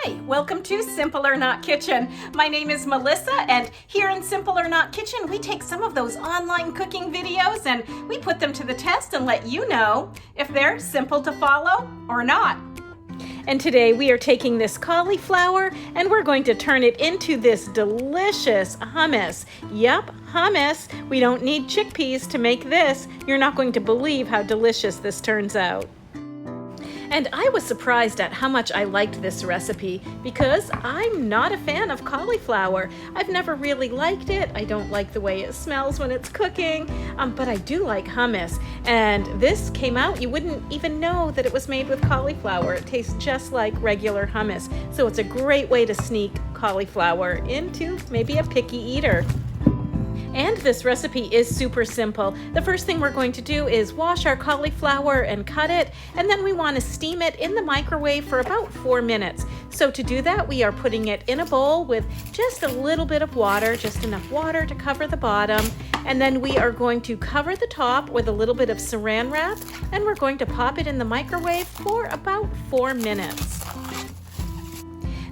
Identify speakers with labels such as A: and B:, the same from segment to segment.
A: Hi, welcome to Simple or Not Kitchen. My name is Melissa, and here in Simple or Not Kitchen, we take some of those online cooking videos and we put them to the test and let you know if they're simple to follow or not. And today we are taking this cauliflower and we're going to turn it into this delicious hummus. Yep, hummus. We don't need chickpeas to make this. You're not going to believe how delicious this turns out. And I was surprised at how much I liked this recipe because I'm not a fan of cauliflower. I've never really liked it. I don't like the way it smells when it's cooking, but I do like hummus. And this came out, you wouldn't even know that it was made with cauliflower. It tastes just like regular hummus. So it's a great way to sneak cauliflower into maybe a picky eater. And this recipe is super simple. The first thing we're going to do is wash our cauliflower and cut it, and then we want to steam it in the microwave for about 4 minutes. So to do that, we are putting it in a bowl with just a little bit of water, just enough water to cover the bottom, and then we are going to cover the top with a little bit of saran wrap, and we're going to pop it in the microwave for about 4 minutes.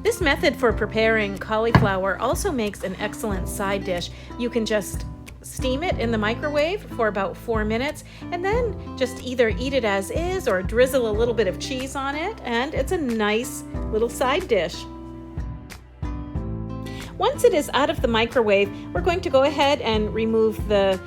A: This method for preparing cauliflower also makes an excellent side dish. You can just steam it in the microwave for about 4 minutes and then just either eat it as is or drizzle a little bit of cheese on it, and it's a nice little side dish. Once it is out of the microwave, we're going to go ahead and remove the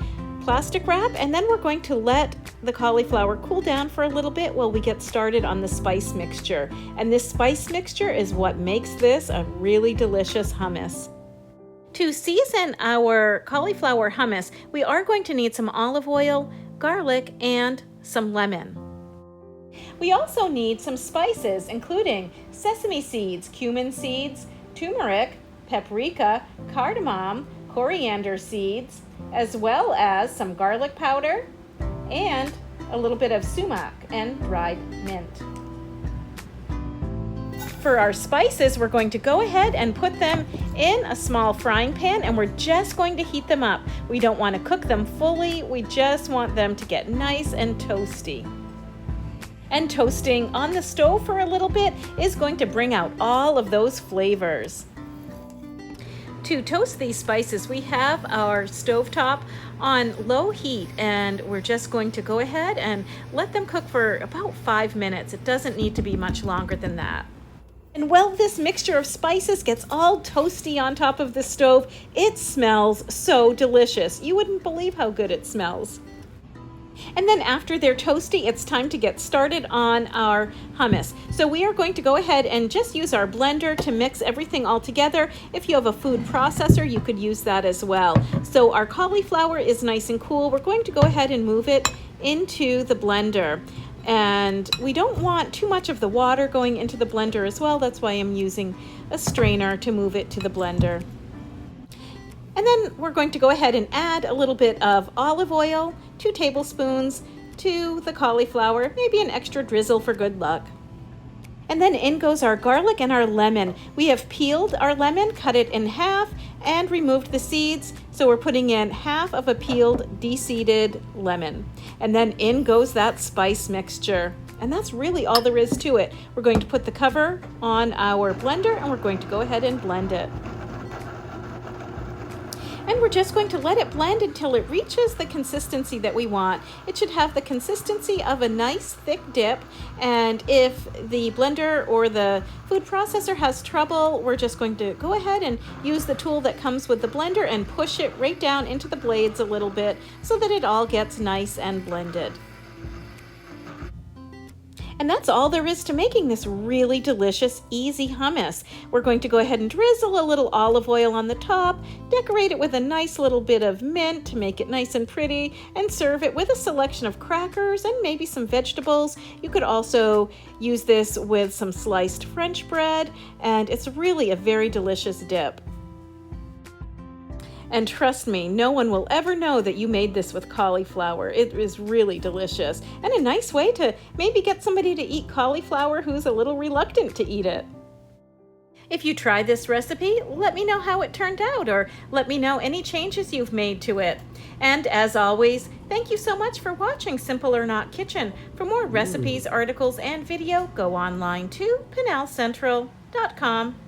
A: plastic wrap, and then we're going to let the cauliflower cool down for a little bit while we get started on the spice mixture. And this spice mixture is what makes this a really delicious hummus. To season our cauliflower hummus, we are going to need some olive oil, garlic, and some lemon. We also need some spices, including sesame seeds, cumin seeds, turmeric, paprika, cardamom, coriander seeds, as well as some garlic powder and a little bit of sumac and dried mint. For our spices, we're going to go ahead and put them in a small frying pan, and we're just going to heat them up. We don't want to cook them fully, we just want them to get nice and toasty. And toasting on the stove for a little bit is going to bring out all of those flavors. To toast these spices, we have our stovetop on low heat, and we're just going to go ahead and let them cook for about 5 minutes. It doesn't need to be much longer than that. And while this mixture of spices gets all toasty on top of the stove, it smells so delicious. You wouldn't believe how good it smells. And then after they're toasty, it's time to get started on our hummus. So we are going to go ahead and just use our blender to mix everything all together. If you have a food processor, you could use that as well. So our cauliflower is nice and cool. We're going to go ahead and move it into the blender. And we don't want too much of the water going into the blender as well. That's why I'm using a strainer to move it to the blender. And then we're going to go ahead and add a little bit of olive oil, 2 tablespoons, to the cauliflower, maybe an extra drizzle for good luck. And then in goes our garlic and our lemon. We have peeled our lemon, cut it in half, and removed the seeds. So we're putting in half of a peeled, de-seeded lemon. And then in goes that spice mixture. And that's really all there is to it. We're going to put the cover on our blender and we're going to go ahead and blend it. And we're just going to let it blend until it reaches the consistency that we want. It should have the consistency of a nice thick dip, and if the blender or the food processor has trouble, we're just going to go ahead and use the tool that comes with the blender and push it right down into the blades a little bit so that it all gets nice and blended. And that's all there is to making this really delicious, easy hummus. We're going to go ahead and drizzle a little olive oil on the top, decorate it with a nice little bit of mint to make it nice and pretty, and serve it with a selection of crackers and maybe some vegetables. You could also use this with some sliced French bread, and it's really a very delicious dip. And trust me, no one will ever know that you made this with cauliflower. It is really delicious and a nice way to maybe get somebody to eat cauliflower who's a little reluctant to eat it. If you try this recipe, let me know how it turned out, or let me know any changes you've made to it. And as always, thank you so much for watching Simple or Not Kitchen. For more recipes, articles, and video, go online to Pinal Central. hummusandfriends.com.